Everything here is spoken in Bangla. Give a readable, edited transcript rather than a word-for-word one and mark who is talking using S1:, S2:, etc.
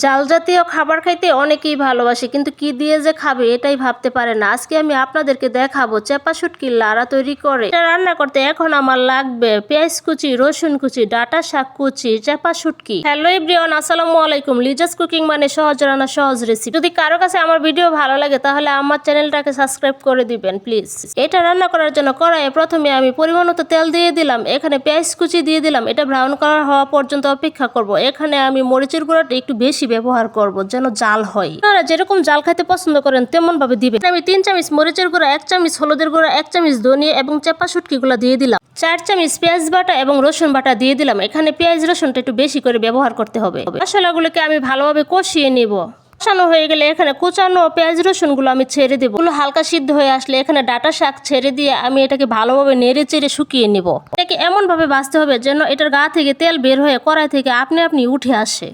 S1: জাল জাতীয় খাবার খাইতে অনেকেই ভালোবাসে, কিন্তু কি দিয়ে যে খাবে এটাই ভাবতে পারে না। আজকে আমি আপনাদেরকে দেখাবো চেপা শুটকির লাড়া তৈরি করে। এটা রান্না করতে এখন আমার লাগবে পেঁয়াজ কুচি, রসুন কুচি, ডাঁটা শাক কুচি, চেপা শুটকি। হ্যালো এভরিওয়ান, আসসালামু আলাইকুম। লিজাস কুকিং মানে সহজ রান্না সহজ রেসিপি। যদি কারো কাছে আমার ভিডিও ভালো লাগে তাহলে আমার চ্যানেলটাকে সাবস্ক্রাইব করে দিবেন প্লিজ। এটা রান্না করার জন্য কড়াইয়ে প্রথমে আমি পরিমাণ মতো তেল দিয়ে দিলাম, এখানে পেঁয়াজ কুচি দিয়ে দিলাম, এটা ব্রাউন কালার হওয়া পর্যন্ত অপেক্ষা করব। এখানে আমি মরিচের গুঁড়াটা একটু বেশি ব্যবহার করব যেন জাল হয়। আপনারা যেরকম জাল খাইতে পছন্দ করেন তেমন ভাবে দিবেন। আমি 3 চামচ মরিচের গুঁড়া, 1 চামচ হলুদের গুঁড়া, 1 চামচ ধনিয়া এবং চেপা শুটকিগুলো দিয়ে দিলাম। 4 চামচ পেঁয়াজ বাটা এবং রসুন বাটা দিয়ে দিলাম। এখানে পেঁয়াজ রসুনটা একটু বেশি করে ব্যবহার করতে হবে। মশলাগুলোকে আমি ভালোভাবে কষিয়ে নিব। কষানো হয়ে গেলে এখানে কুচানো পেঁয়াজ রসুন গুলো আমি ছেড়ে দেবো। এগুলো হালকা সিদ্ধ হয়ে আসলে এখানে ডাঁটা শাক ছেড়ে দিয়ে আমি এটাকে ভালোভাবে নেড়ে চেড়ে শুকিয়ে নিব। এটাকে এমন ভাবে ভাজতে হবে যেন এটার গা থেকে তেল বের হয়ে কড়াই থেকে আপনি উঠে আসে।